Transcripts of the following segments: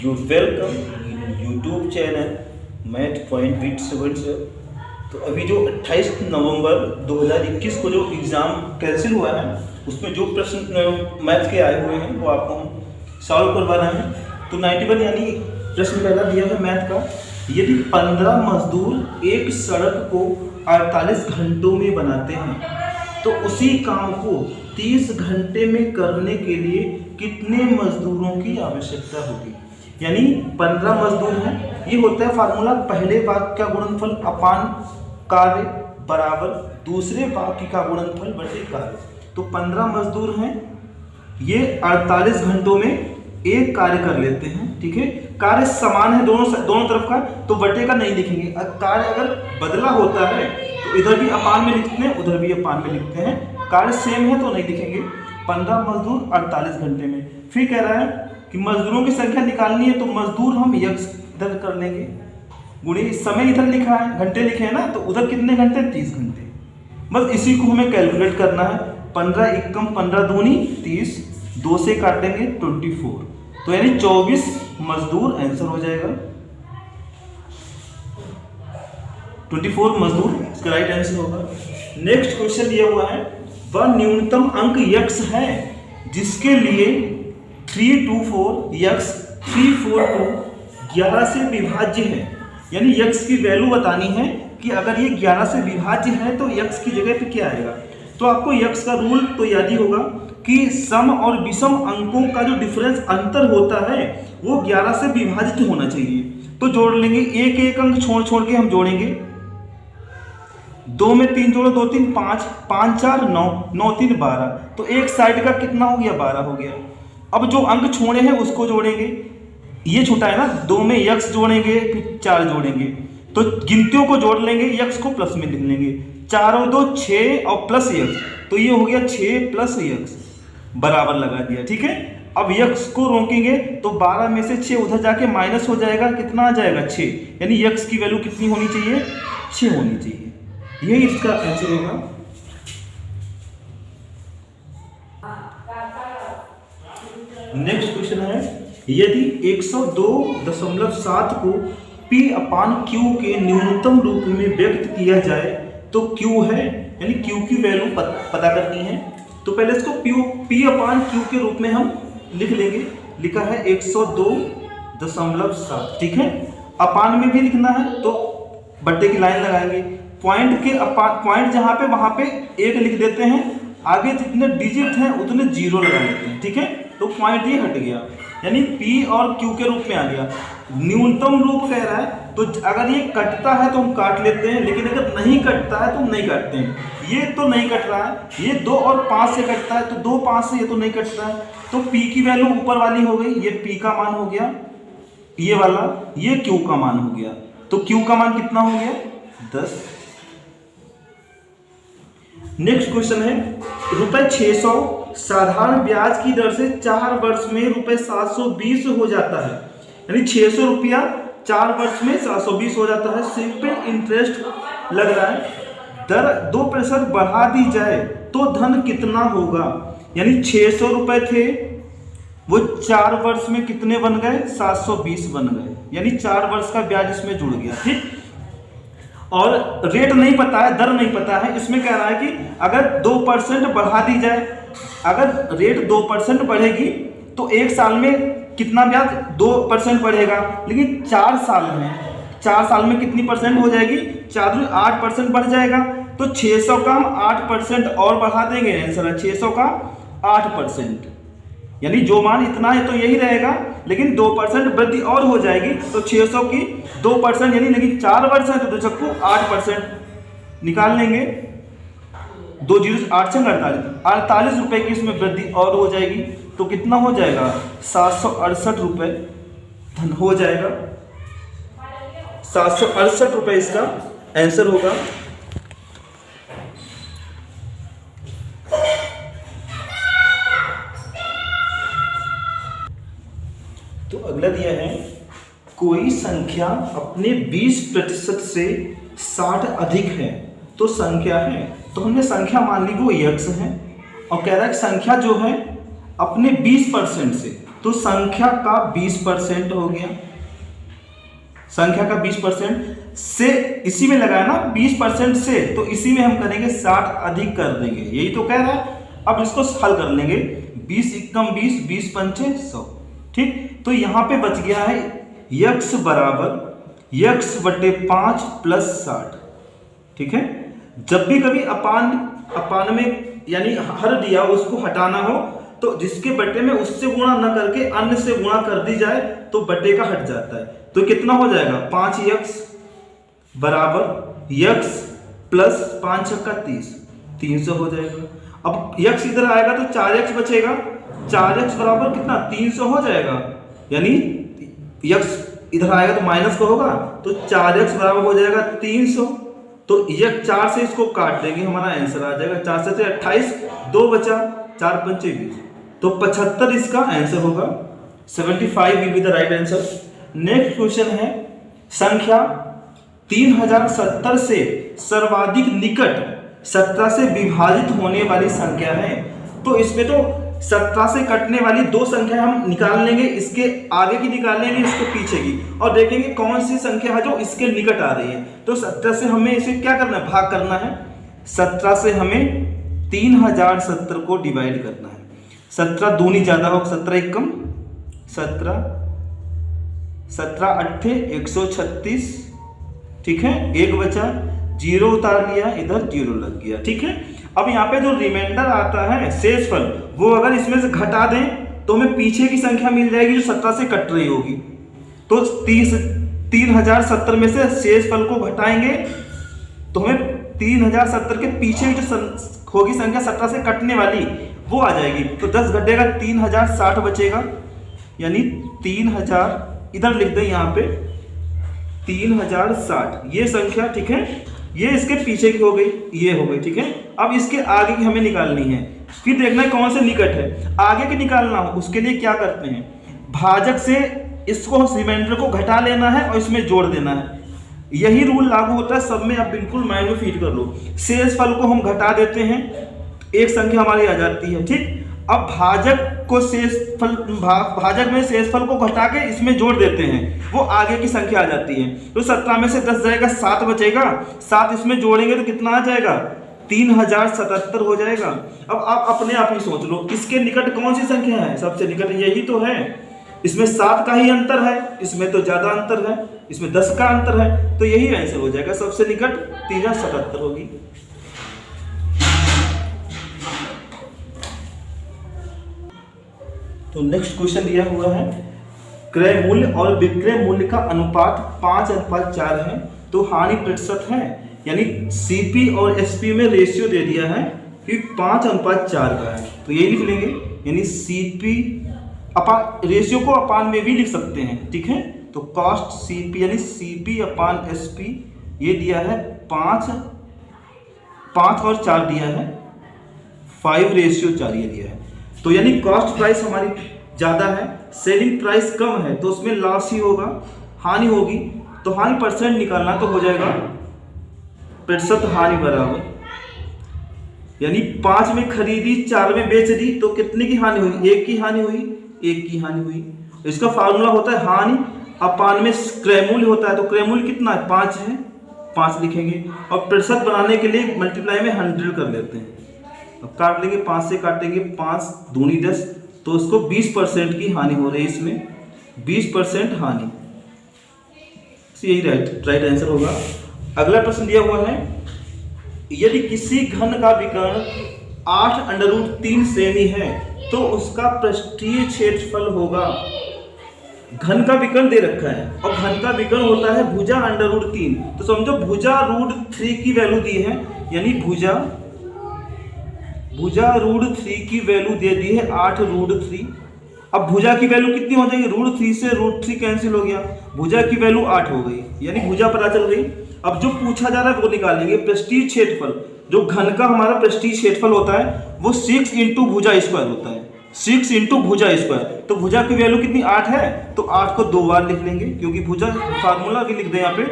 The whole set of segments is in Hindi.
You welcome YouTube channel math point with students. तो अभी जो 28 नवंबर 2021 को जो एग्ज़ाम कैंसिल हुआ है उसमें जो प्रश्न मैथ के आए हुए हैं वो आपको हम सॉल्व करवा रहे हैं। तो 91 यानी प्रश्न पहला दिया है मैथ का, यदि 15 मजदूर एक सड़क को 48 घंटों में बनाते हैं तो उसी काम को 30 घंटे में करने के लिए कितने मजदूरों की आवश्यकता होगी। यानी 15 मजदूर हैं, ये होता है फार्मूला पहले वाक्य का गुणनफल अपान कार्य बराबर दूसरे वाक्य का गुणनफल बटे कार्य। तो 15 मजदूर हैं, ये 48 घंटों में एक कार्य कर लेते हैं। ठीक है, कार्य समान है दोनों तरफ का, तो बटे का नहीं लिखेंगे। कार्य अगर बदला होता है तो इधर भी अपान में लिखते हैं उधर भी अपान में लिखते हैं, कार्य सेम है तो नहीं लिखेंगे। 15 मजदूर 48 घंटे में। फिर कह रहा है कि मजदूरों की संख्या निकालनी है, तो मजदूर हम यक्स इधर कर लेंगे, गुणे समय इधर लिखा है, घंटे लिखे हैं ना, तो उधर कितने घंटे 30 घंटे। बस इसी को हमें कैलकुलेट करना है। 15 एकम 15 दूनी 30, 2 से काटेंगे 24, तो यानी 24 मजदूर आंसर हो जाएगा। 24 मजदूर इसका राइट आंसर होगा। नेक्स्ट क्वेश्चन दिया हुआ है, वह न्यूनतम अंक यक्स है जिसके लिए 324 यक्स 342 11 से विभाज्य है। यानी यक्स की वैल्यू बतानी है कि अगर ये 11 से विभाज्य है तो यक्स की जगह पे क्या आएगा। तो आपको यक्स का रूल तो याद ही होगा कि सम और विषम अंकों का जो डिफरेंस अंतर होता है वो 11 से विभाजित होना चाहिए। तो जोड़ लेंगे, एक एक अंक छोड़ छोड़ के हम जोड़ेंगे। 2 में 3 जोड़ो, 2 3 5, 5 4 9, 9 3 12, तो एक साइड का कितना हो गया 12 हो गया। अब जो अंक छोड़े हैं उसको जोड़ेंगे, ये छोटा है ना, 2 में यक्स जोड़ेंगे फिर 4 जोड़ेंगे, तो गिनतियों को जोड़ लेंगे, यक्स को प्लस में लिख लेंगे। 4 और 2 6 और प्लस यक्स, तो ये हो गया 6 प्लस यक्स बराबर लगा दिया। ठीक है, अब यक्स को रोकेंगे तो 12 में से 6 उधर जाके माइनस हो जाएगा, कितना आ जाएगा 6, यानी यक्स की वैल्यू कितनी होनी चाहिए 6 होनी चाहिए। यही इसका आंसर होगा। नेक्स्ट क्वेश्चन है, यदि 102.7 को P अपान Q के न्यूनतम रूप में व्यक्त किया जाए तो Q है, यानी Q की वैल्यू पता करनी है। तो पहले इसको P अपान Q के रूप में हम लिख लेंगे। लिखा है 102.7, ठीक है। अपान में भी लिखना है तो बट्टे की लाइन लगाएंगे, पॉइंट के पॉइंट जहां पे वहां पे 1 लिख देते हैं, आगे जितने डिजिट हैं उतने 0 लगा लेते हैं। ठीक है, तो पॉइंट ये हट गया, यानी P और Q के रूप में आ गया। न्यूनतम रूप कह रहा है तो अगर ये कटता है तो हम काट लेते हैं, लेकिन अगर नहीं कटता है तो हम नहीं काटते हैं। ये तो नहीं कट रहा है, ये 2 और 5 से कटता है, तो 2 5 से ये तो नहीं कटता है, तो P की वैल्यू ऊपर वाली हो गई, ये P का मान हो गया, ये वाला ये Q का मान हो गया। तो Q का मान कितना हो गया 10। नेक्स्ट क्वेश्चन है, ₹600 साधारण ब्याज की दर से 4 वर्ष में ₹720 हो जाता है, यानी 600 रुपया 4 वर्ष में 720 हो जाता है। सिंपल इंटरेस्ट लग रहा है, दर 2% बढ़ा दी जाए तो धन कितना होगा। यानी 600 रुपए थे, वो 4 वर्ष में कितने बन गए 720 बन गए, यानी 4 वर्ष का ब्याज इसमें जुड़ गया। ठीक, और रेट नहीं पता है, दर नहीं पता है। इसमें कह रहा है कि अगर 2% बढ़ा दी जाए, अगर रेट 2% बढ़ेगी तो 1 साल में कितना ब्याज 2% बढ़ेगा, लेकिन 4 साल में कितनी परसेंट हो जाएगी 4 8% बढ़ जाएगा। तो 600 का हम 8% और बढ़ा देंगे, आंसर है 600 का 8%, यानी जो मान इतना है तो यही रहेगा, लेकिन 2% वृद्धि और हो जाएगी, तो 600 की 2% यानी लेकिन 4 वर्ष है तो 2 छक्कू 8% निकाल लेंगे। 2 जीरो 8 छंग 48 रुपए की इसमें वृद्धि और हो जाएगी, तो कितना हो जाएगा 768 रुपए धन हो जाएगा। 768 रुपए इसका आंसर होगा। तो अगला दिया है, कोई संख्या अपने 20% से 60 अधिक है तो संख्या है, तो हमने संख्या मान ली वो यक्स है, और कह रहा है कि संख्या जो है अपने 20% से तो संख्या का 20% हो गया, संख्या का 20% से इसी में लगाया ना 20% से, तो इसी में हम करेंगे 60 अधिक कर देंगे, यही तो कह रहा है। अब इसको हल कर लेंगे, 20 एकम 20, 20 पंचे 100, ठीक। तो यहाँ पे बच गया है x बराबर x/5 प्लस 60, ठीक है। जब भी कभी अपान में यानी हर दिया उसको हटाना हो तो जिसके बटे में उससे गुणा न करके अन्य से गुणा कर दी जाए तो बटे का हट जाता है। तो कितना हो जाएगा 5x बराबर x प्लस 5 छक्का 30, 300 हो जाएगा। अब x इधर आएगा तो 4x बचेगा, 4x बराबर कितना 300 हो जाएगा, यानी x इधर आएगा तो माइनस का होगा, तो 4x बराबर हो जाएगा 300। तो ये 4 से इसको काट देंगे, हमारा आंसर आ जाएगा 4 से 28, 2 बचा, 4 पंचे 20, तो 75 इसका आंसर होगा। 75 will be the right answer. Next question है, संख्या 3070 से सर्वाधिक निकट 17 से विभाजित होने वाली संख्या है। तो इसमें तो 17 से कटने वाली दो संख्या हम निकाल लेंगे, इसके आगे की निकाल लेंगे, इसके पीछे की, और देखेंगे कौन सी संख्या है जो इसके निकट आ रही है। तो 17 से हमें इसे क्या करना है, भाग करना है। 17 से हमें 3070 को डिवाइड करना है। 17 दूनी ज्यादा हो, 17 एकम 17, 17 अट्ठे 136, ठीक है, एक बचा, 0 उतार लिया, इधर 0 लग गया, ठीक है। अब यहाँ पे जो रिमाइंडर आता है शेषफल, वो अगर इसमें से घटा दें तो हमें पीछे की संख्या मिल जाएगी जो 17 से कट रही होगी। तो 3070 में से शेषफल को घटाएंगे तो हमें 3070 के पीछे की जो होगी संख्या 17 से कटने वाली वो आ जाएगी। तो 10 घटेगा 3060 बचेगा, यानी 3000 इधर लिख दें यहाँ पे 3060 ये संख्या, ठीक है। ये इसके पीछे की हो गई, ये हो गई, ठीक है। अब इसके आगे की हमें निकालनी है, फिर देखना है कौन से निकट है। आगे की निकालना हो उसके लिए क्या करते हैं, भाजक से इसको रिमाइंडर को घटा लेना है और इसमें जोड़ देना है। यही रूल लागू होता है सब में, आप बिल्कुल माइंड में फीड कर लो। शेषफल को हम घटा देते हैं, एक संख्या हमारी आ जाती है, ठीक। अब भाजक को शेषफल भाजक में शेषफल को घटा के इसमें जोड़ देते हैं, वो आगे की संख्या आ जाती है। तो 17 में से 10 जाएगा, 7 बचेगा, 7 इसमें जोड़ेंगे तो कितना आ जाएगा 3077 हो जाएगा। अब आप अपने आप ही सोच लो इसके निकट कौन सी संख्या है, सबसे निकट यही तो है। इसमें 7 का ही अंतर है, इसमें तो ज्यादा अंतर है, इसमें 10 का अंतर है, तो यही आंसर हो जाएगा, सबसे निकट 3077 होगी। तो नेक्स्ट क्वेश्चन दिया हुआ है, क्रय मूल्य और विक्रय मूल्य का अनुपात 5:4 है, तो हानि प्रतिशत है, यानी सीपी और एसपी में रेशियो दे दिया है कि 5:4 का है, तो ये लिख लेंगे, यानी सीपी अपान रेशियो को अपान में भी लिख सकते हैं, ठीक है। तो कॉस्ट सीपी यानी सीपी अपान एसपी, ये दिया है 5 और 4 दिया है, 5:4 ये दिया है। तो यानी कॉस्ट प्राइस हमारी ज़्यादा है, सेलिंग प्राइस कम है, तो उसमें लॉस ही होगा, हानि होगी। तो हानि परसेंट निकालना तो हो जाएगा प्रतिशत हानि बराबर, यानी 5 में खरीदी 4 में बेच दी तो कितने की हानि हुई, 1 की हानि हुई, 1 की हानि हुई। इसका फार्मूला होता है हानि अपान में क्रय मूल्य होता है, तो क्रय मूल्य कितना है 5 है, 5 लिखेंगे, और प्रतिशत बनाने के लिए मल्टीप्लाई में 100 कर लेते हैं। अब काट लेंगे, 5 से काटेंगे, 5 दूनी 10, तो इसको 20% की हानि हो रही है, इसमें 20% हानि, यही राइट आंसर होगा। अगला प्रश्न दिया हुआ है, यदि किसी घन का विकर्ण 8√3 सेमी है तो उसका पृष्ठीय क्षेत्रफल होगा। घन का विकर्ण दे रखा है और घन का विकर्ण होता है भुजा √3, तो समझो भुजा √3 की वैल्यू दी है, यानी भुजा √3 की वैल्यू दे दी है 8√3। अब भुजा की वैल्यू कितनी हो जाएगी, √3 से √3 कैंसिल हो गया, भुजा की वैल्यू 8 हो गई, यानी भुजा पता चल गई। अब जो पूछा जा रहा है वो निकालेंगे पृष्ठीय क्षेत्रफल। जो घन का हमारा पृष्ठीय क्षेत्रफल होता है वो 6 × भुजा स्क्वायर होता है, 6 × भुजा स्क्वायर। तो भुजा की वैल्यू कितनी 8 है, तो 8 को 2 बार लिख लेंगे, क्योंकि भुजा फार्मूला भी लिख दें यहाँ पे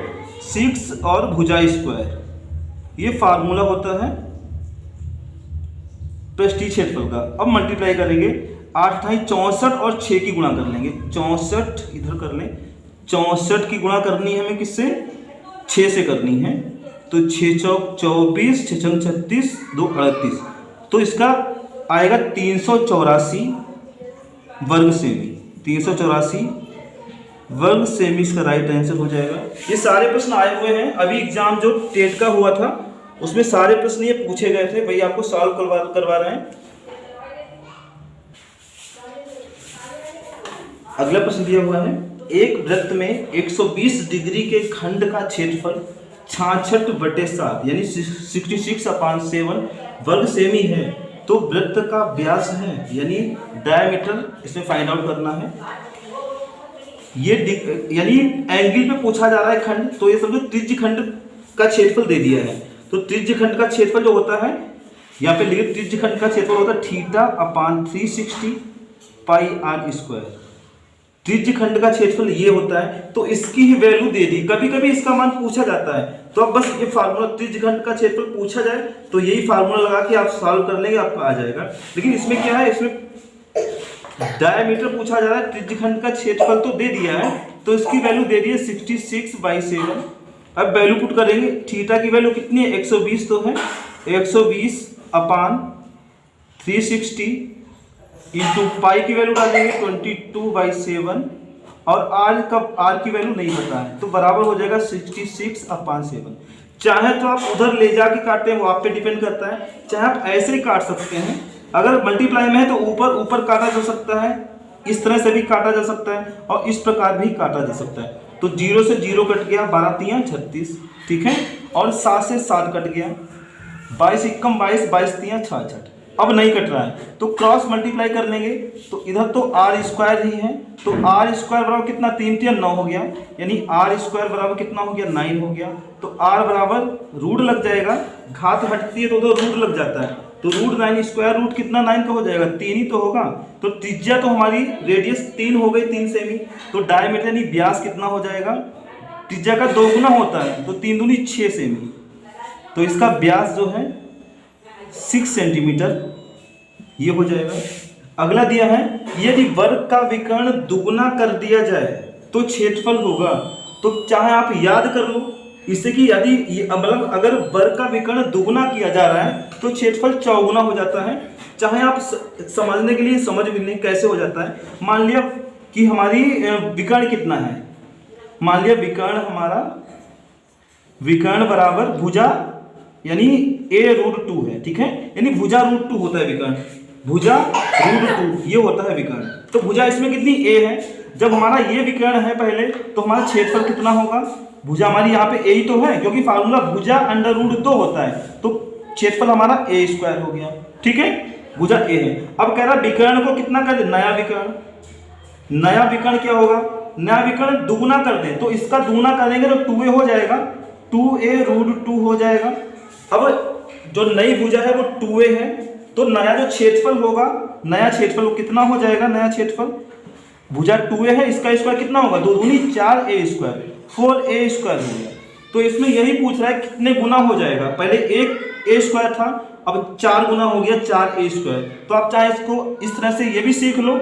6 और भुजा स्क्वायर, ये फार्मूला होता है पृष्ठीय क्षेत्रफल का। अब मल्टीप्लाई करेंगे 8 × 64 और 6 की गुणा कर लेंगे। 64 इधर कर लें, 64 की गुणा करनी है हमें किससे? 6 से करनी है। तो 6 चौक 24, 6 छंग 36, 2 38। तो इसका आएगा 384 वर्ग सेमी। 384 वर्ग सेमी इसका राइट आंसर हो जाएगा। ये सारे प्रश्न आए हुए हैं, अभी एग्जाम जो टेट का हुआ था उसमें सारे प्रश्न ये पूछे गए थे, भाई आपको सॉल्व करवा रहे हैं। अगला प्रश्न दिया हुआ है, एक वृत्त में 120 डिग्री के खंड का क्षेत्रफल 66/7 यानी 66/7 वर्ग सेमी है, तो वृत्त का व्यास है यानी डायमीटर इसमें फाइंड आउट करना है। ये यानी एंगल पे पूछा जा रहा है खंड, तो ये समझो त्रिज्य खंड का क्षेत्रफल दे दिया है। तो त्रिज्य खंड का क्षेत्रफल जो होता है यहाँ पे लिखे, त्रिज्य खंड का क्षेत्रफल होता है θ/360 πr²। त्रिज्य खंड का क्षेत्रफल ये होता है, तो इसकी ही वैल्यू दे दी। कभी कभी इसका मान पूछा जाता है, तो अब बस ये फार्मूला, त्रिज्य खंड का क्षेत्रफल पूछा जाए तो यही फार्मूला लगा के आप सॉल्व कर लेंगे, आपका आ जाएगा। लेकिन इसमें क्या है, इसमें डायमीटर पूछा जा रहा है, त्रिज्य खंड का क्षेत्रफल तो दे दिया है, तो इसकी वैल्यू दे दी है 66/7। अब वैल्यू पुट करेंगे, थीटा की वैल्यू कितनी है? 120 तो है, 120/360 इंटू पाई की वैल्यू डाल देंगे 22/7 और आर की वैल्यू नहीं पता है, तो बराबर हो जाएगा 66/7। चाहे तो आप उधर ले जाके काटते हैं, वो आप पे डिपेंड करता है, चाहे आप ऐसे ही काट सकते हैं। अगर मल्टीप्लाई में है तो ऊपर ऊपर काटा जा सकता है, इस तरह से भी काटा जा सकता है और इस प्रकार भी काटा जा सकता है। तो 0 से 0 कट गया, 12 तियां 36, ठीक है, और 7 से 7 कट गया, 22 एकम 22, 22 तियां 66। अब नहीं कट रहा है तो क्रॉस मल्टीप्लाई कर लेंगे, तो इधर तो r² ही है, तो r² बराबर कितना? 3 तियां 9 हो गया, यानी r² बराबर कितना हो गया? 9 हो गया। तो r बराबर रूट लग जाएगा, घात हटती है तो उधर रूट लग जाता है, तो √9 स्क्वायर रूट कितना 9 का हो जाएगा? 3 ही तो होगा। तो त्रिज्या तो हमारी रेडियस 3 हो गई, 3 सेमी। तो डायमीटर यानी व्यास कितना हो जाएगा? त्रिज्या का 2 गुना होता है, तो 3 दूनी 6 सेमी। तो इसका व्यास जो है 6 सेंटीमीटर ये हो जाएगा। अगला दिया है, यदि वर्ग का विकर्ण दुगुना कर दिया जाए तो क्षेत्रफल होगा। तो चाहे आप याद कर लो इससे कि यदि मतलब अगर वर्ग का विकर्ण दुगुना किया जा रहा है तो क्षेत्रफल चौगुना हो जाता है। चाहे आप समझने के लिए समझ भी लें कैसे हो जाता है। मान लिया कि हमारी विकर्ण कितना है, मान लिया विकर्ण हमारा, विकर्ण बराबर भुजा यानी a√2 है, ठीक है, यानी भुजा √2 होता है विकर्ण, भुजा √2 ये होता है विकर्ण। तो भुजा इसमें कितनी a है, जब हमारा ये विकर्ण है पहले तो हमारा क्षेत्रफल कितना होगा? भुजा हमारी यहाँ पे a ही तो है, क्योंकि फार्मूला भुजा √2 होता है, तो क्षेत्रफल हमारा a² हो गया, ठीक है, भुजा a है। अब कह रहा विकर्ण को कितना कर दे? नया विकर्ण, नया विकर्ण क्या होगा? नया विकर्ण दुगुना कर दें, तो इसका दुगुना करेंगे तो 2a हो जाएगा, 2a√2 हो जाएगा। अब जो नई भुजा है वो 2a है, तो नया जो क्षेत्रफल होगा, नया क्षेत्रफल वो कितना हो जाएगा? नया क्षेत्रफल भुजा 2a है, इसका स्क्वायर कितना होगा? 2 दूनी 4a², 4a² हो गया। तो इसमें यही पूछ रहा है कितने गुना हो जाएगा। पहले एक a² था, अब 4 गुना हो गया, 4a²। तो आप चाहे इसको इस तरह से ये भी सीख लो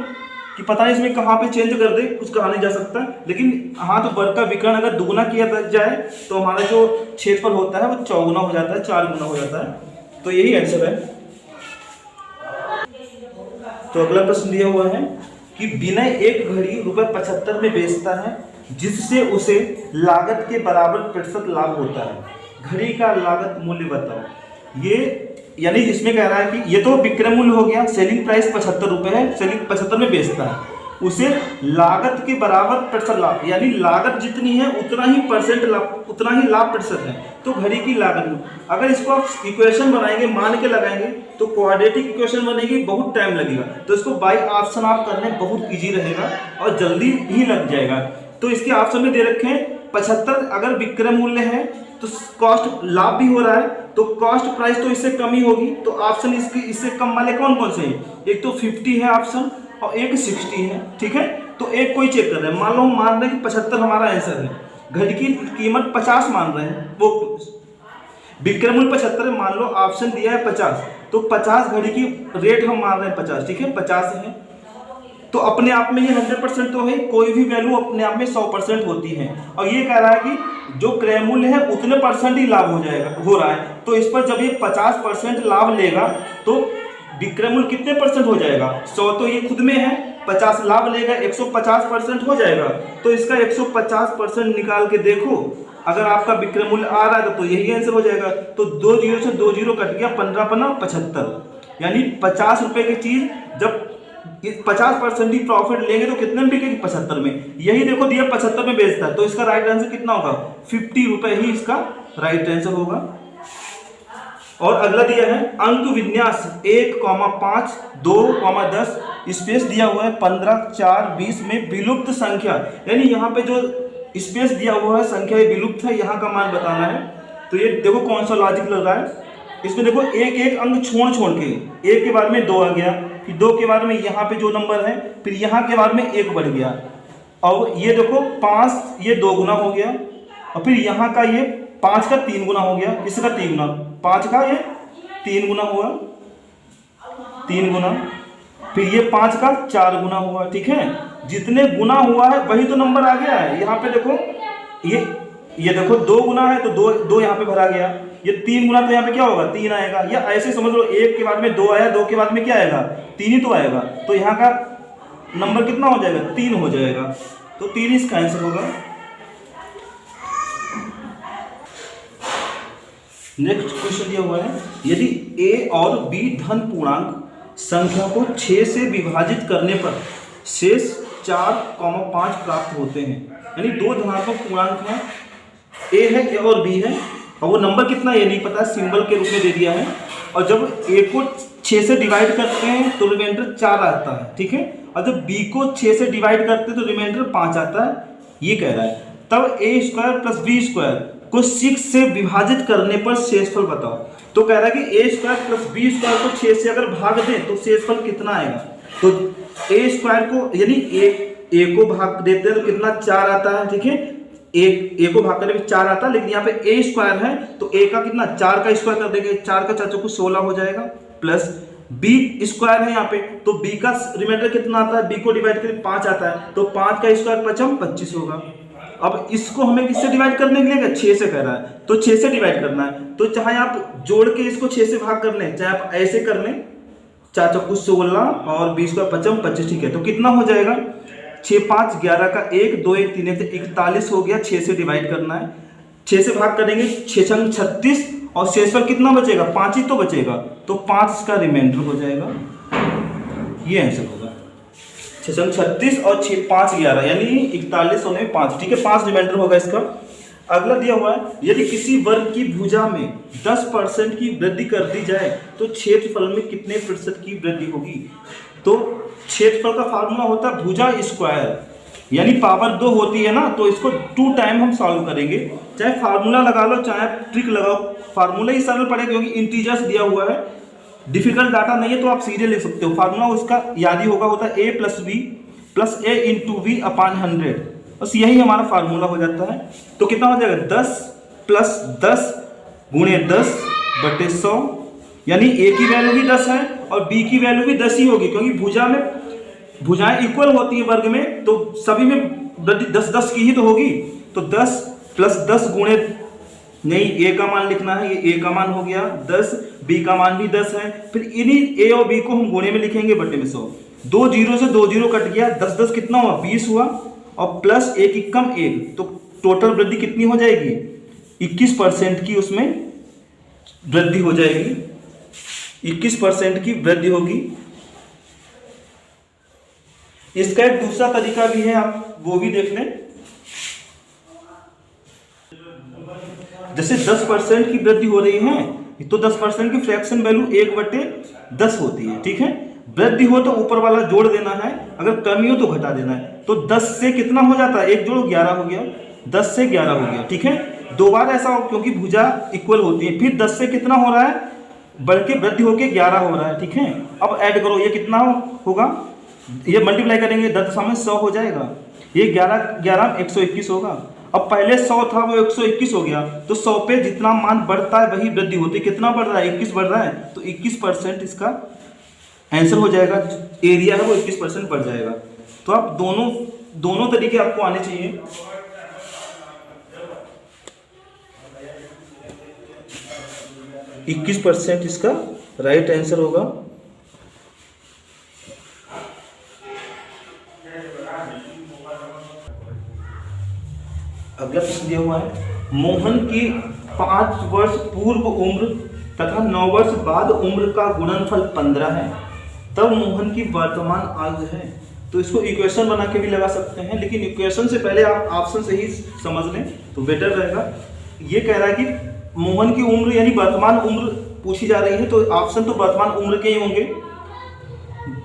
कि पता नहीं इसमें कहाँ पे चेंज कर दे, कुछ कहा नहीं जा सकता, लेकिन हाँ, तो वर्ग का विकर्ण अगर दुगुना किया जाए तो हमारा जो क्षेत्रफल होता है वो चौगुना हो जाता है, 4 गुना हो जाता है। तो यही आंसर है। तो अगला प्रश्न दिया हुआ है कि विनय एक घड़ी ₹75 में बेचता है, जिससे उसे लागत के बराबर प्रतिशत लाभ होता है। घड़ी का लागत मूल्य बताओ। ये यानी इसमें कह रहा है कि ये तो विक्रय मूल्य हो गया, सेलिंग प्राइस ₹75 है, सेलिंग 75 में बेचता है, उसे लागत के बराबर प्रतिशत लाभ, यानी लागत जितनी है उतना ही परसेंट लाभ, उतना ही लाभ प्रतिशत है। तो घड़ी की लागत, अगर इसको आप इक्वेशन बनाएंगे, मान के लगाएंगे तो क्वाड्रेटिक इक्वेशन बनेगी, बहुत टाइम लगेगा। तो इसको बाय ऑप्शन आप करने बहुत ईजी रहेगा और जल्दी ही लग जाएगा। तो इसके ऑप्शन में दे रखे हैं 75 अगर विक्रय मूल्य है तो कॉस्ट लाभ भी हो रहा है, तो कॉस्ट प्राइस तो इससे कम ही होगी। तो ऑप्शन इससे कम वाले कौन कौन से हैं? एक तो 50 है ऑप्शन और एक 60 है, ठीक है। तो एक कोई चेक कर रहे हैं, मान लो हम मान रहे हैं कि 75 हमारा आंसर है, घड़ी की कीमत 50 मान रहे हैं, वो विक्रय मूल्य 75 है, मान लो ऑप्शन दिया है 50, तो 50 घड़ी की रेट हम मान रहे हैं 50, ठीक है, 50 है। तो अपने आप में ये 100% तो है, कोई भी वैल्यू अपने आप में 100% होती है। और ये कह रहा है कि जो क्रय मूल्य है उतने परसेंट ही लाभ हो रहा है। तो इस पर जब ये 50% लाभ लेगा तो विक्रय मूल्य कितने परसेंट हो जाएगा? 100 तो ये खुद में है, 50 लाभ लेगा 150% हो जाएगा। तो इसका 150% निकाल के देखो, अगर आपका विक्रय मूल्य आ रहा है तो यही आंसर हो जाएगा। तो 2 जीरो से 2 जीरो कट गया, 15×75, यानी 50 रुपए की चीज जब 50% ही प्रॉफिट लेंगे तो कितने में बिकेगी? 75 में। यही देखो दिया 75 में बेचता है, तो इसका राइट आंसर कितना होगा? 50 रुपए ही इसका राइट आंसर होगा। और अगला दिया है अंक विन्यास 1,5, 2,10 स्पेस दिया हुआ है 15, 4, 20 में विलुप्त संख्या, यानी यहाँ पे जो स्पेस दिया हुआ है संख्या ये विलुप्त है, यहाँ का मान बताना है। तो ये देखो कौन सा लॉजिक लग रहा है, इसमें देखो एक एक अंक छोड़ के, एक के बाद में 2 आ गया, फिर 2 के बाद में यहाँ पे जो नंबर है, फिर यहाँ के बाद में 1 बढ़ गया, और ये देखो 5 ये 2 गुना हो गया, और फिर यहाँ का ये 5 का 3 गुना हो गया, इसका 3 गुना, 5 का ये 3 गुना हुआ, 3 गुना, फिर ये 5 का 4 गुना हुआ। ठीक है, जितने गुना हुआ है वही तो नंबर आ गया है। यहाँ पे देखो ये देखो 2 गुना है तो 2 यहाँ पे भरा गया, ये 3 गुना तो यहाँ पे क्या होगा? 3 आएगा, या ऐसे समझ लो 1 के बाद में 2 आया, 2 के बाद में क्या आएगा? 3 ही तो आएगा, तो यहाँ का नंबर कितना हो जाएगा? 3 हो जाएगा, तो 3 इसका आंसर होगा। नेक्स्ट क्वेश्चन दिया हुआ है, यदि a और b धन पूर्णांक संख्या को 6 से विभाजित करने पर शेष 4,5 प्राप्त होते हैं, यानी 2 धनात्मक पूर्णांक हैं, a है a और b है, और वो नंबर कितना ये नहीं पता, सिंबल के रूप में दे दिया है, और जब a को 6 से डिवाइड करते हैं तो रिमाइंडर 4 आता है। ठीक है, और जब b को 6 से डिवाइड करते हैं तो रिमाइंडर 5 आता है, ये कह रहा है। तब a² + b² को 6 से विभाजित करने पर शेषफल बताओ। तो कह रहा है कि a² + b² को 6 से अगर भाग दें तो शेषफल कितना आएगा? तो a² को यानी a को भाग देते हैं तो कितना? 4 आता है। ठीक है, a को भाग करने में 4 आता है, लेकिन यहाँ पे a² है तो a का कितना? 4 का स्क्वायर कर देंगे, 4 का 4 चौको 16 हो जाएगा, प्लस b² है यहाँ पे, तो b का रिमाइंडर कितना आता है? b को डिवाइड करके 5 आता है, तो 5 का स्क्वायर 5 25 होगा। अब इसको हमें किससे डिवाइड करने के लिए? 6 से कह रहा है, तो 6 से डिवाइड करना है, तो चाहे आप जोड़ के इसको 6 से भाग कर लें, चाहे आप ऐसे कर लें, 4 चौको 16 और 20 का 5 25। ठीक है, तो कितना हो जाएगा? 6 5 11 का 1 2 1 3 1 41 हो गया। 6 से डिवाइड करना है, 6 से भाग करेंगे, 6 छंग 36, और शेषफल कितना बचेगा? 5 ही तो बचेगा, तो 5 का रिमाइंडर हो जाएगा, ये आंसर होगा। 6 छंग 36 और 6 5 11 यानी 41 होने में 5। ठीक है, 5 रिमाइंडर होगा इसका। अगला दिया हुआ है, यदि किसी वर्ग की भुजा में 10% की वृद्धि कर दी जाए तो क्षेत्रफल में कितने प्रतिशत की वृद्धि होगी? तो क्षेत्रफल का फार्मूला होता है भुजा स्क्वायर, यानी पावर 2 होती है ना, तो इसको 2 टाइम हम सॉल्व करेंगे। चाहे फार्मूला लगा लो चाहे ट्रिक लगाओ, फार्मूला ही सरल पड़ेगा क्योंकि इंटीजर्स दिया हुआ है, डिफिकल्ट डाटा नहीं है तो आप सीधे लिख सकते हो। फार्मूला उसका याद ही होता है a + b + a × v / 100, बस यही हमारा फार्मूला हो जाता है। तो कितना हो जाएगा? 10 + 10 × 10/100, यानी a की वैल्यू भी 10 है और b की वैल्यू भी 10 ही होगी, क्योंकि भुजाएं इक्वल होती है वर्ग में, तो सभी में वृद्धि 10 10 की ही तो होगी। तो 10 + 10 × नहीं, a का मान लिखना है, ये a का मान हो गया 10, b का मान भी 10 है, फिर इन्हीं a और b को हम गुणे में लिखेंगे बटे में 100। 2 जीरो से 2 जीरो कट गया, 10 10 कितना हुआ? 20 हुआ, और प्लस 1 × 1, तो टोटल वृद्धि कितनी हो जाएगी? 21% की उसमें वृद्धि हो जाएगी, 21% की वृद्धि होगी। इसका एक दूसरा तरीका भी है, आप वो भी देख लें। जैसे 10% की वृद्धि हो रही है तो 10% की फ्रैक्शन वैल्यू 1/10 होती है। ठीक है, वृद्धि हो तो ऊपर वाला जोड़ देना है, अगर कमी हो तो घटा देना है। तो 10 से कितना हो जाता है? 1 जोड़ो 11 हो गया, 10 से 11 हो गया। ठीक है, 2 बार ऐसा हो क्योंकि भुजा इक्वल होती है। फिर 10 से कितना हो रहा है? बढ़ के वृद्धि होके 11 हो रहा है। ठीक है, अब ऐड करो, ये कितना होगा? ये मल्टीप्लाई करेंगे 10 में 100 हो जाएगा, ये 11 11 121 होगा। अब पहले 100 था वो 121 हो गया, तो 100 पे जितना मान बढ़ता है वही वृद्धि होती है। कितना बढ़ रहा है? 21 बढ़ रहा है, तो 21% इसका आंसर हो जाएगा, एरिया है वो 21% बढ़ जाएगा। तो आप दोनों तरीके आपको आने चाहिए। इक्कीस % इसका राइट आंसर होगा। अगला प्रश्न दिया हुआ है, मोहन की 5 वर्ष पूर्व उम्र तथा 9 वर्ष बाद उम्र का गुणनफल 15 है, तब मोहन की वर्तमान आयु है। तो इसको इक्वेशन बना के भी लगा सकते हैं, लेकिन इक्वेशन से पहले आप ऑप्शन से ही समझ लें तो बेटर रहेगा। ये कह रहा है कि मोहन की उम्र यानी वर्तमान उम्र पूछी जा रही है, तो ऑप्शन तो वर्तमान उम्र के ही होंगे।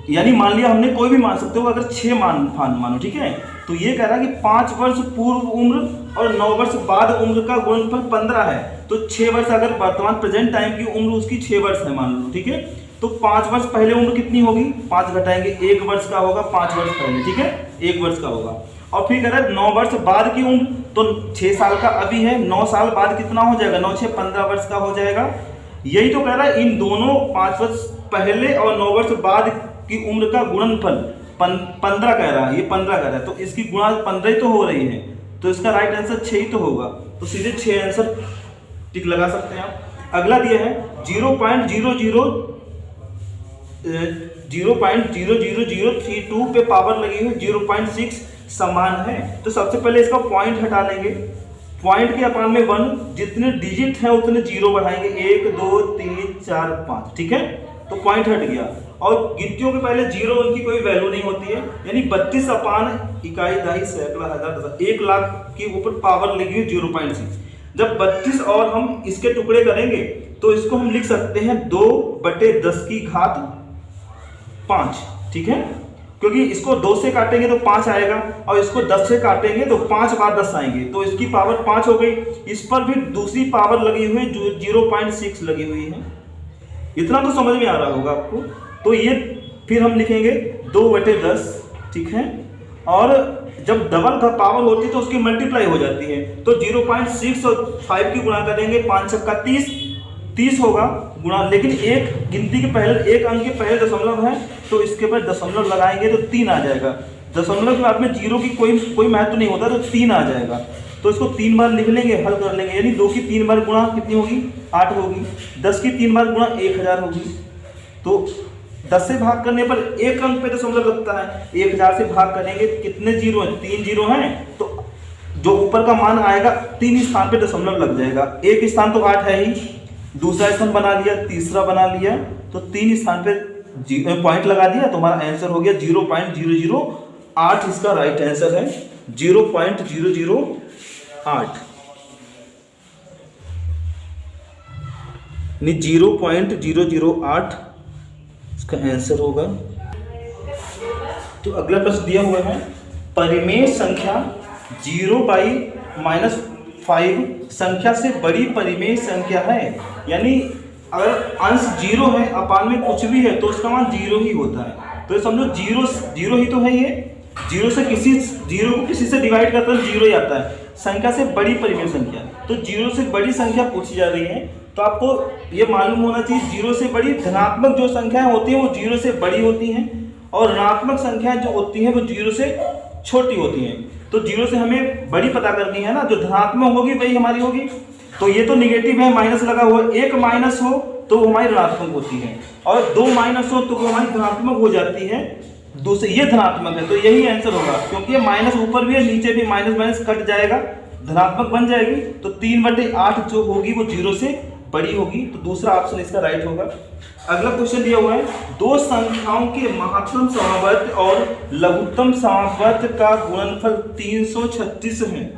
यानी मान लिया हमने कोई भी मान सकते हो, अगर 6 मानो, ठीक है। तो ये कह रहा है कि 5 वर्ष पूर्व उम्र और 9 वर्ष बाद उम्र का गुणनफल 15 है। तो 6 वर्ष, अगर वर्तमान प्रेजेंट टाइम की उम्र उसकी 6 वर्ष है मान लो, ठीक है। तो 5 वर्ष पहले उम्र कितनी होगी, 5 घटाएंगे 1 वर्ष का होगा 5 वर्ष पहले, ठीक है, 1 वर्ष का होगा। और फिर कह रहा है 9 वर्ष बाद की उम्र, तो 6 साल का अभी है, 9 साल बाद कितना हो जाएगा, 9 6 15 वर्ष का हो जाएगा। यही तो कह रहा है इन दोनों 5 वर्ष पहले और 9 वर्ष बाद की उम्र का गुणनफल 15 कह रहा है, ये 15 कह रहा है, तो इसकी गुणा 15 ही तो हो रही है, तो इसका राइट आंसर 6 ही तो होगा। तो सीधे 6 आंसर टिक लगा सकते हैं आप। अगला दिया है 0.00032 पे पावर लगी हुई 0.6 समान है। तो सबसे पहले इसका पॉइंट हटा लेंगे, पॉइंट के अपान में 1, जितने डिजिट हैं उतने 0 बढ़ाएंगे, 1 2 3 4 5, ठीक है। तो पॉइंट हट गया, और गिनतियों के पहले 0 उनकी कोई वैल्यू नहीं होती है, यानी 32 अपान इकाई दहाई सैकड़ा हज़ार 1 लाख के ऊपर पावर लगी हुई 0.6। जब 32 और हम इसके टुकड़े करेंगे तो इसको हम लिख सकते हैं 2/10 की घात 5, ठीक है, क्योंकि इसको 2 से काटेंगे तो 5 आएगा, और इसको 10 से काटेंगे तो 5 बार 10 आएंगे, तो इसकी पावर 5 हो गई। इस पर भी दूसरी पावर लगी हुई जो 0.6 लगी हुई है। इतना तो समझ में आ रहा होगा आपको। तो ये फिर हम लिखेंगे 2/10, ठीक है, और जब डबल का पावर होती है तो उसकी मल्टीप्लाई हो जाती है, तो 0.6 और 5 की गुणा करेंगे, 5 छक्का 30 होगा गुणा, लेकिन एक गिनती के पहले, एक अंक के पहले दशमलव है, तो इसके बाद दशमलव लगाएंगे तो 3 आ जाएगा। दशमलव के बाद में 0 की कोई महत्व नहीं होता, तो 3 आ जाएगा। तो इसको 3 बार लिख लेंगे, हल कर लेंगे, यानी 2 की 3 बार गुणा कितनी होगी, 8 होगी, 10 की 3 बार गुणा 1000 होगी। तो 10 से भाग करने पर एक अंक पे दशमलव लगता है, 1000 से भाग करेंगे कितने 0 हैं, 3 0 हैं, तो जो ऊपर का मान आएगा 3 स्थान पे दशमलव लग जाएगा। एक स्थान तो 8 है ही, दूसरा स्थान बना लिया, तीसरा बना लिया, तो 3 स्थान पे पॉइंट लगा दिया, तो हमारा आंसर हो गया 0.008। इसका राइट आंसर है 0.008, 0.008 इसका आंसर होगा। तो अगला प्रश्न दिया हुआ है, परिमेय संख्या 0/-5 संख्या से बड़ी परिमेय संख्या है, यानी अगर अंश 0 है, अपान में कुछ भी है, तो उसका मान 0 ही होता है। तो समझो 0 ही तो है, ये 0 को किसी से डिवाइड करता है 0 ही आता है। संख्या से बड़ी परिमेय संख्या, तो 0 से बड़ी संख्या पूछी जा रही है, तो आपको ये मालूम होना चाहिए 0 से बड़ी धनात्मक जो संख्याएं होती हैं वो 0 से बड़ी होती हैं, और ऋणात्मक संख्याएं जो होती हैं वो 0 से छोटी होती हैं। तो 0 से हमें बड़ी पता करनी है ना, जो धनात्मक होगी वही हमारी होगी। तो ये तो निगेटिव है, माइनस लगा हुआ, एक माइनस हो तो वो हमारी ऋणात्मक होती है, और 2 माइनस हो तो वो हमारी धनात्मक हो जाती है। दूसरे ये धनात्मक है, तो यही आंसर होगा, क्योंकि ये माइनस ऊपर भी है नीचे भी, माइनस माइनस कट जाएगा, धनात्मक बन जाएगी। तो 3/8 जो होगी वो 0 से बड़ी होगी, तो दूसरा ऑप्शन इसका राइट होगा। अगला क्वेश्चन दिया हुआ है, दो संख्याओं के महत्तम समावर्त और लघुत्तम समावर्त का गुणनफल 336 है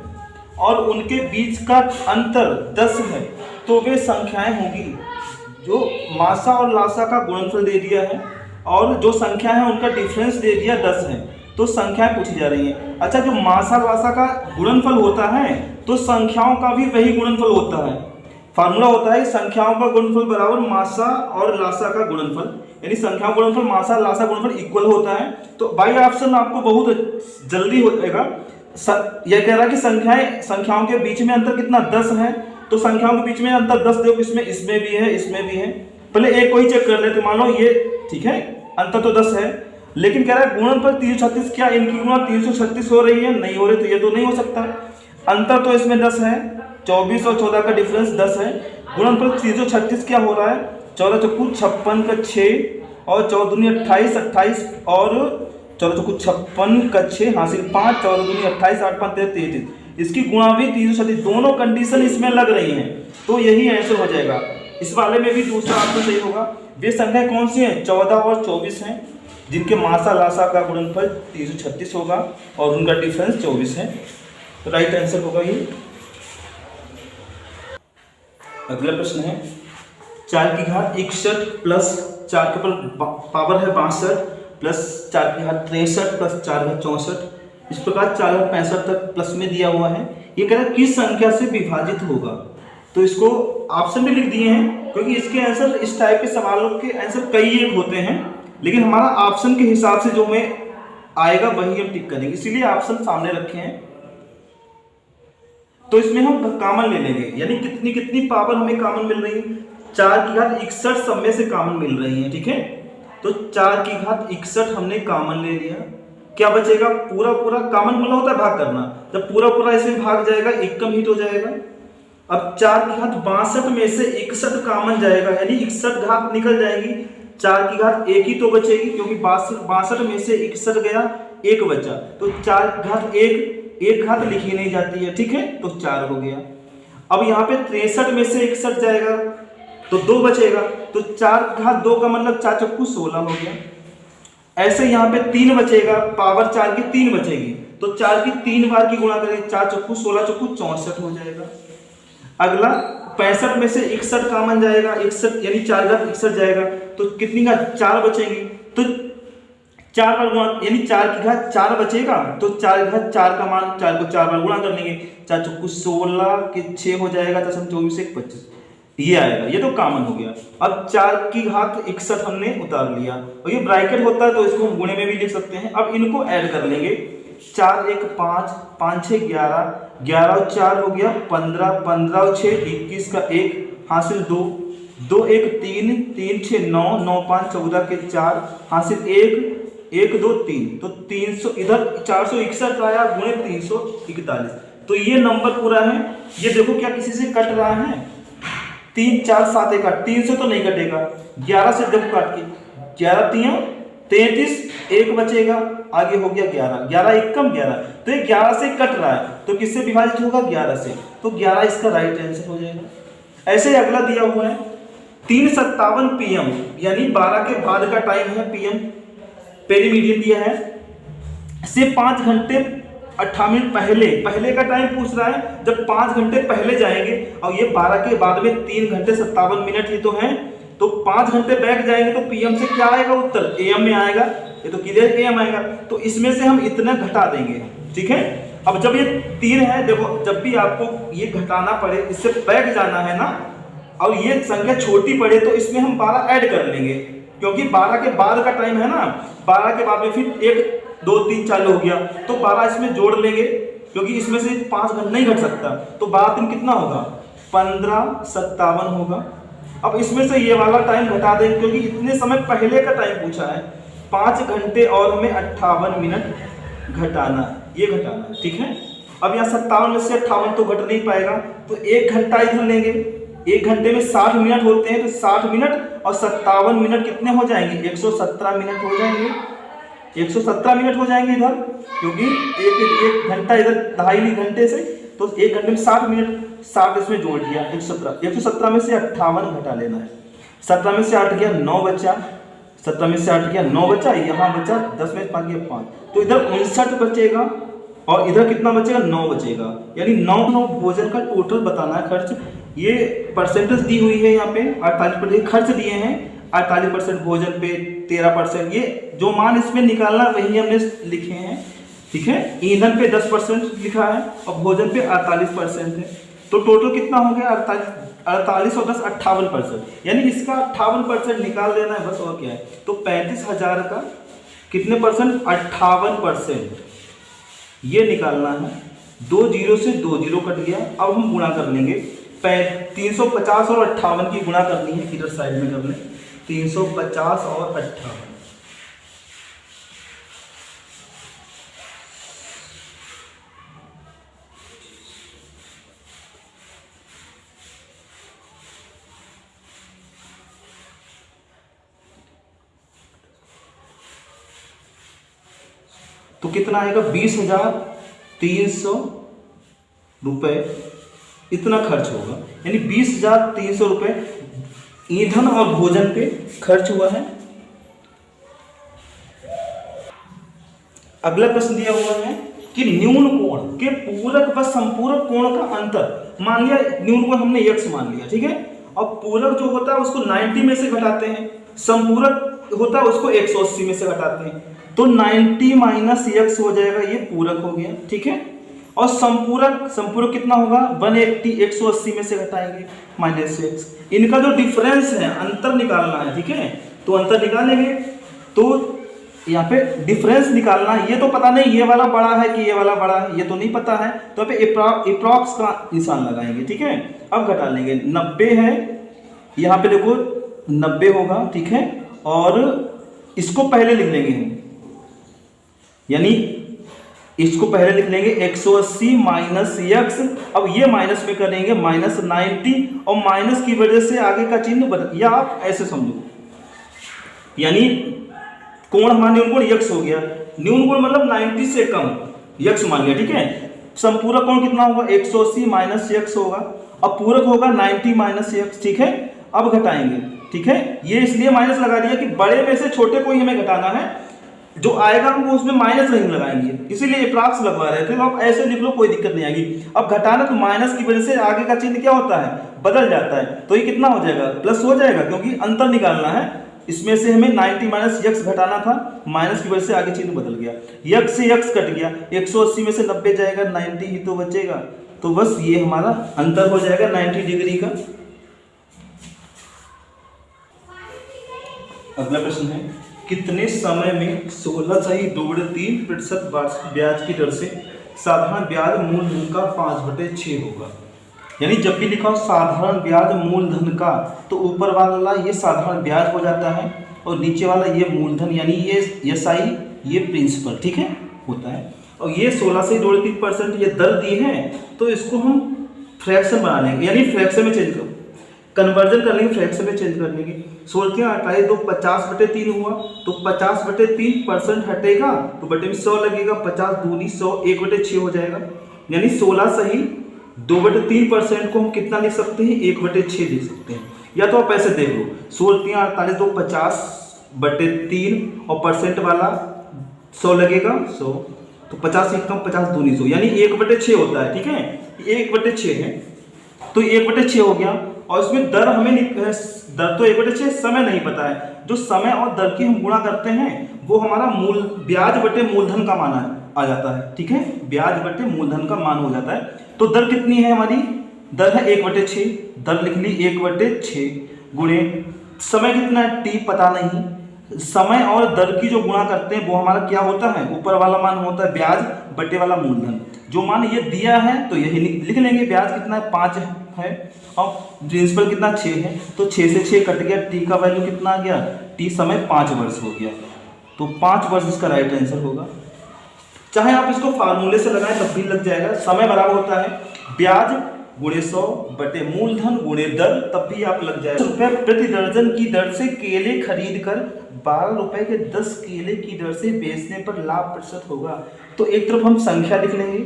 और उनके बीच का अंतर 10 है, तो वे संख्याएं होंगी। जो मासा और लासा का गुणनफल दे दिया है और जो संख्या है उनका डिफरेंस दे दिया 10 है, तो संख्याएं पूछी जा रही हैं। अच्छा, जो मासा लासा का गुणनफल होता है तो संख्याओं का भी वही गुणनफल होता है। फार्मूला होता है संख्याओं का गुणनफल बराबर मासा और लासा का गुणनफल, यानी संख्याओं का गुणनफल मासा लासा गुणनफल इक्वल होता है। तो बाई ऑप्शन आपको बहुत जल्दी हो जाएगा। यह कह रहा है कि संख्याओं के बीच में अंतर कितना 10 है, तो संख्याओं के बीच में अंतर 10 देखो, इसमें भी है, इसमें भी है। पहले एक को ही चेक कर लेते, मान लो ये ठीक है, अंतर तो 10 है, लेकिन कह रहा है गुणनफल 336, क्या इनकी गुणा 336 हो रही है? नहीं हो रही, तो ये तो नहीं हो सकता। अंतर तो इसमें 10 है, 24 और 14 का डिफरेंस 10 है। गुणनफल 336 क्या हो रहा है? 14 चौकू 56 का 6 और 14 दूनी 28, 28 और 14 चौकू 56 का 6 हासिल 5, 14 दूनी 28, 8 5 33, इसकी गुणा भी 336, दोनों कंडीशन इसमें लग रही हैं, तो यही आंसर हो जाएगा। इस वाले में भी दूसरा ऑप्शन सही होगा। वे संख्या कौन सी है? 14 और 24 हैं, जिनके मासा लासा का गुणनफल 336 होगा और उनका डिफरेंस 24 है, तो राइट आंसर होगा ये। अगला प्रश्न है 4 की घात 61 प्लस 4 के पावर है 62 प्लस 4 की घात 63 प्लस 4 घात 64, इस प्रकार 4 घात 65 तक प्लस में दिया हुआ है। ये कह रहा है किस संख्या से विभाजित होगा, तो इसको ऑप्शन भी लिख दिए हैं, क्योंकि इसके आंसर, इस टाइप के सवालों के आंसर कई एक होते हैं, लेकिन हमारा ऑप्शन के हिसाब से जो हमें आएगा वही हम टिक करेंगे, इसीलिए ऑप्शन सामने रखे हैं। तो इसमें हम कॉमन ले लेंगे, यानी कितनी कितनी पावर हमें कॉमन मिल रही है? 4 की घात 61 सब में से कॉमन मिल रही है, ठीक है। तो 4 की घात 61 हमने कॉमन ले लिया, क्या बचेगा? पूरा पूरा कॉमन मतलब होता है भाग करना, जब पूरा पूरा इसमें भाग जाएगा एक कम हिट हो जाएगा। अब 4 की घात 62 में से 61 कॉमन जाएगा, यानी 61 घात निकल जाएगी, 4 की घात 1 ही तो बचेगी, क्योंकि 62 में से 61 गया, 1 बचा, तो 4 की घात 1 घात लिखी नहीं जाती है, ठीक है, तो 4 हो गया। अब यहाँ पे 63 में से 61 जाएगा तो 2 बचेगा, तो 4 की घात 2 का मतलब 4 चौकू 16 हो गया। ऐसे यहाँ पे 3 बचेगा, पावर 4 की 3 बचेगी, तो 4 की 3 बार की गुणा करेंगे, 4 चौकू 16 चौकू 64 हो जाएगा। अगला 65 में से 61 कॉमन जाएगा, 61 यानी 4 घात 61 जाएगा, तो कितनी घात? 4 बचेगी, तो 4 बार गुणा, यानी 4 की घात 4 बचेगा, तो 4 की घात 4 का मान 4 को 4 बार गुणा कर लेंगे, 4 चौकू 16 के 6 हो जाएगा, 10 24 1 25, ये आएगा, ये तो कॉमन हो गया। अब 4 की घात 61 हमने उतार लिया, और ये ब्रैकेट होता है तो इसको हम गुणे में भी लिख सकते हैं। अब इनको ऐड कर लेंगे, 4 1 5, 5 6 11, 11 और 4 हो गया 15, 15 और 6 21 का 1 हासिल 2, 2 1 3, 3 6 9, 9 5 14 के 4 हासिल 1, 1 2 3, तो 300 इधर 461 आया गुणे 341, तो ये नंबर पूरा है। ये देखो क्या किसी से कट रहा है? 3 4 7 1 8, 3 से तो नहीं कटेगा, 11 से देखो काट के, 11 3 33, 1 बचेगा, आगे हो गया 11, 11 1 कम 11, तो ये 11 से कट रहा है, तो किससे विभाजित होगा? 11 से, तो 11 इसका राइट आंसर हो जाएगा। ऐसे अगला दिया हुआ है 3:57 PM, यानी 12 के बाद का टाइम है PM, पेरी मीडियन दिया है, से 5 घंटे 18 मिनट पहले का टाइम पूछ रहा है। जब 5 घंटे पहले जाएंगे और ये 12 के बाद में 3 घंटे 57 मिनट ही तो हैं, तो 5 घंटे बैक जाएंगे तो PM से क्या आएगा उत्तर? AM में आएगा, ये तो क्लियर AM आएगा, तो इसमें से हम इतना घटा देंगे, ठीक है। अब जब ये 3 है, देखो जब भी आपको ये घटाना पड़े, इससे बैक जाना है ना, और ये संख्या छोटी पड़े तो इसमें हम 12 ऐड कर लेंगे, क्योंकि 12 के बाद का टाइम है ना, 12 के बाद में फिर 1 2 3 चालू हो गया, तो 12 इसमें जोड़ लेंगे, क्योंकि इसमें से 5 घंटे नहीं घट सकता, तो 12 दिन कितना होगा? 15:57 होगा। अब इसमें से ये वाला टाइम घटा देंगे, क्योंकि इतने समय पहले का टाइम पूछा है, 5 घंटे और हमें 58 मिनट घटाना है, ये घटाना है, ठीक है। अब यहाँ 57 में से 58 तो घट नहीं पाएगा, तो 1 घंटा इधर लेंगे, 1 घंटे में 60 मिनट होते हैं, तो 60 मिनट और 57 मिनट कितने हो जाएंगे? 117 मिनट हो जाएंगे, 117 मिनट हो जाएंगे इधर, क्योंकि एक घंटा इधर 2.5 घंटे से, तो 1 घंटे में 60 मिनट, 60 इसमें जोड़ दिया, 117 में से 58 घटा लेना है, 17 में से 8 गया 9 बचा, 17 में से 8 गया 9 बचा, यहाँ बचा 10 में 5 गया 5, तो इधर 59 बचेगा और इधर कितना बचेगा? 9 बचेगा, यानी 9 भोजन का टोटल बताना है खर्च। ये परसेंटेज दी हुई है यहाँ पे, 48% खर्च दिए हैं, 48% भोजन पे, 13%, ये जो मान इसमें निकालना वही हमने लिखे हैं, ठीक है। ईंधन पे 10% लिखा है और भोजन पे 48% है, तो टोटल कितना हो गया? 48 और 10 58%, यानी इसका 58% निकाल देना है बस, और क्या है। तो 35,000 का कितने परसेंट? 58%, ये निकालना है। 2 जीरो से 2 जीरो कट गया, अब हम गुणा कर लेंगे, 350 और 58 की गुणा करनी है, इधर साइड में कर लें, 350 और 58, तो कितना आएगा 20,300 रुपये इतना खर्च होगा, यानी 20,300 रुपये ईंधन और भोजन पे खर्च हुआ है। अगला प्रश्न दिया हुआ है कि न्यून कोण के पूरक व संपूरक कोण का अंतर, मान लिया न्यून कोण हमने x मान लिया, ठीक है। और पूरक जो होता है उसको 90 में से घटाते हैं, संपूरक होता है उसको 180 में से घटाते हैं, तो 90 माइनस x हो जाएगा, ये पूरक हो गया, ठीक है। और संपूरक कितना होगा 180, 180 में से घटाएंगे माइनस x। इनका जो डिफरेंस है अंतर निकालना है, ठीक है। तो अंतर निकालेंगे तो यहाँ पे डिफरेंस निकालना है, ये तो पता नहीं ये वाला बड़ा है कि ये वाला बड़ा है, ये तो नहीं पता है, तो यहाँ पे एप्रॉक्स का निशान लगाएंगे, ठीक है। अब घटा लेंगे, 90 है, यहाँ पे देखो 90 होगा, ठीक है। और इसको पहले लिख लेंगे हम, यानी इसको पहले लिख लेंगे 180 माइनस x। अब ये माइनस में करेंगे माइनस 90, और माइनस की वजह से आगे का चिन्ह बदल, या आप ऐसे समझो, यानी कोण हमारा न्यून कोण x हो गया, न्यून कोण मतलब 90 से कम x मान लिया, ठीक है। संपूरक कोण कितना होगा 180 माइनस x होगा, अब पूरक होगा 90 माइनस x, ठीक है। अब घटाएंगे, ठीक है। ये इसलिए माइनस लगा दिया कि बड़े में से छोटे को ही हमें घटाना है, जो आएगा हमको उसमें माइनस नहीं लगाएंगे, इसीलिए अप्रॉक्स लगवा रहे थे। तो आप ऐसे लिख लो, कोई दिक्कत नहीं आएगी। अब घटाना तो माइनस की वजह से आगे का चिन्ह क्या होता है बदल जाता है, तो ये कितना हो जाएगा प्लस हो जाएगा, क्योंकि अंतर निकालना है। इसमें से हमें 90 माइनस x घटाना था, माइनस की वजह से आगे चिन्ह बदल गया, x से x कट गया, 180 में से 90 जाएगा, 90 ही तो बचेगा, तो बस ये हमारा अंतर हो जाएगा 90 डिग्री का। अगला प्रश्न है, कितने समय में 16.3% ब्याज की दर से साधारण ब्याज मूलधन का 5/6 होगा। यानी जब भी लिखा हो साधारण ब्याज मूलधन का, तो ऊपर वाला ये साधारण ब्याज हो जाता है और नीचे वाला ये मूलधन, यानी ये SI ये प्रिंसिपल, ठीक है, होता है। और ये 16.3% ये दर दी है, तो इसको हम फ्रैक्शन बना लेंगे, यानी फ्रैक्शन में चेंज कर कन्वर्जन कर लेंगे, फ्रैक्शन में चेंज कर लेंगे। 16 तो 50/3 हुआ, तो 50/3% हटेगा तो बटे में 100 लगेगा, 50 दूनी 100, 1/6 हो जाएगा। यानी 16 सही 2/3% को हम कितना लिख सकते हैं 1/6 लिख सकते हैं। या तो आप ऐसे देख लो, 16 48 तो 50/3 और परसेंट वाला 100 लगेगा 100, तो 50 से कम 50 दूनी 100, यानी 1/6 होता है, ठीक है। 1/6 है, तो 1/6 हो गया। और इसमें दर हमें दर तो 1/6, समय नहीं पता है। जो समय और दर की हम गुणा करते हैं वो हमारा ब्याज बटे मूलधन का मान आ जाता है, ठीक है। ब्याज बटे मूलधन का मान हो जाता है। तो दर कितनी है हमारी, दर है 1/6, दर लिख ली 1/6 गुणे समय कितना है t पता नहीं। समय और दर की जो गुणा करते हैं वो हमारा क्या होता है, ऊपर वाला मान होता है ब्याज बटे वाला मूलधन। जो मान ये दिया है तो यही लिख लेंगे। ब्याज कितना है 5 है और प्रिंसिपल कितना 6 है, तो 6 से 6 कट गया, t का वैल्यू कितना आ गया, t समय 5 वर्ष हो गया, तो 5 वर्ष इसका राइट आंसर होगा। चाहे आप इसको फार्मूले से लगाएं तब भी लग जाएगा। समय बराबर होता है ब्याज गुणे 100 बटे मूलधन गुणे दर, तब भी आप लग जाएगा। रुपये प्रति दर्जन की दर से केले खरीद कर 12 रुपए के 10 केले की दर से बेचने पर लाभ प्रतिशत होगा। तो एक तरफ हम संख्या लिख लेंगे,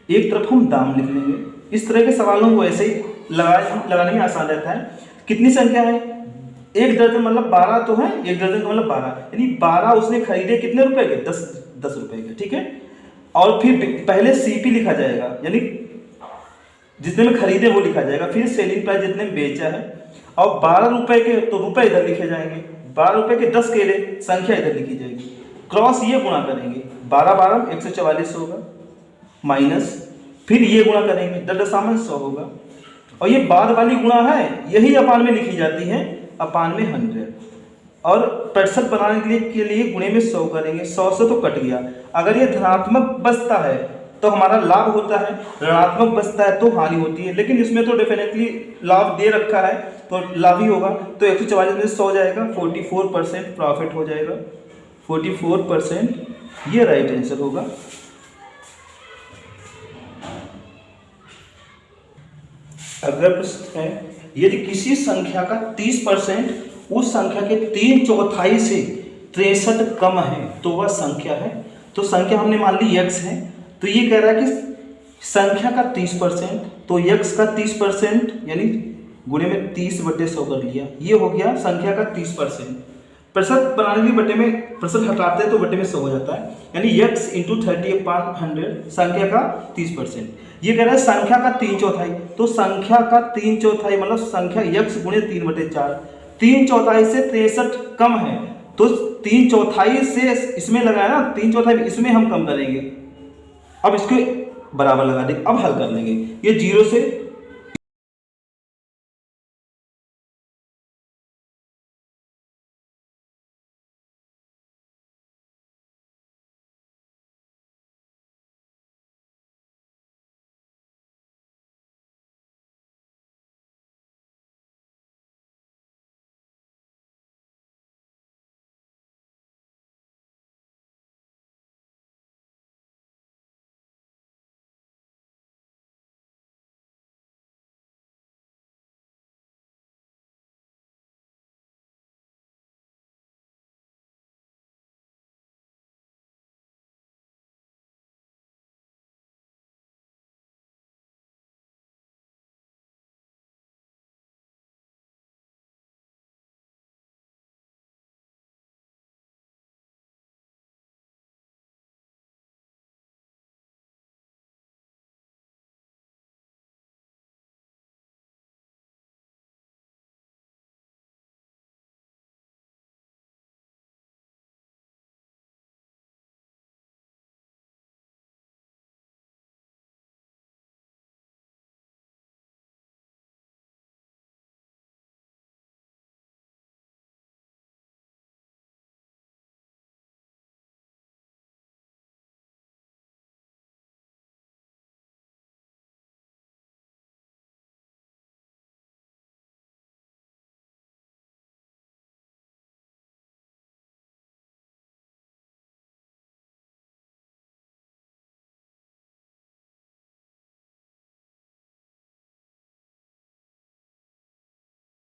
एक तरफ हम दाम लिख लेंगे। इस तरह के सवालों को ऐसे ही लगाने में आसान रहता है। कितनी संख्या है, एक दर्जन मतलब 12 तो है, एक दर्जन का मतलब 12, यानी 12 उसने खरीदे कितने रुपए के, 10 रुपए के, ठीक है। और फिर पहले CP लिखा जाएगा, यानी जितने में खरीदे वो लिखा जाएगा, फिर सेलिंग प्राइस जितने में बेचा है, और 12 रुपए के तो रुपए इधर लिखे जाएंगे, 12 रुपए के 10 केले संख्या इधर लिखी जाएगी, क्रॉस ये गुणा करेंगे, 12 12 144 होगा, माइनस फिर ये गुणा करेंगे, 10 होगा। और ये बाद वाली गुणा है, यही अपान में लिखी जाती है, अपान में 100। और प्रतिशत बनाने के लिए गुणे में 100 करेंगे, 100 से तो कट गया। अगर ये धनात्मक बचता है तो हमारा लाभ होता है, ऋणात्मक बचता है तो हानि होती है। लेकिन इसमें तो डेफिनेटली लाभ दे रखा है तो लाभ ही होगा। तो 144 में 100 जाएगा, 44% प्रॉफिट हो जाएगा, 44% ये राइट आंसर होगा। अगला प्रश्न है, यदि किसी संख्या का 30% उस संख्या के 3/4 से 63 कम है तो वह संख्या है। तो संख्या हमने मान ली x है, तो ये कह रहा है कि संख्या का 30%, तो x का 30% यानी गुणे में 30/100 कर लिया, ये हो गया संख्या का 30%। प्रतिशत बनाने के लिए बटे में प्रतिशत हटाते हैं तो बटे में 100 हो जाता है, यानी x × 30/100 संख्या का 30%। ये कह रहा है संख्या का 3/4, तो संख्या का 3/4 मतलब संख्या x गुणे 3/4, 3/4 से 63 कम है, तो 3/4 से इसमें लगाया ना, 3/4 इसमें हम कम करेंगे, अब इसके बराबर लगा देंगे, अब हल कर लेंगे। ये 0 से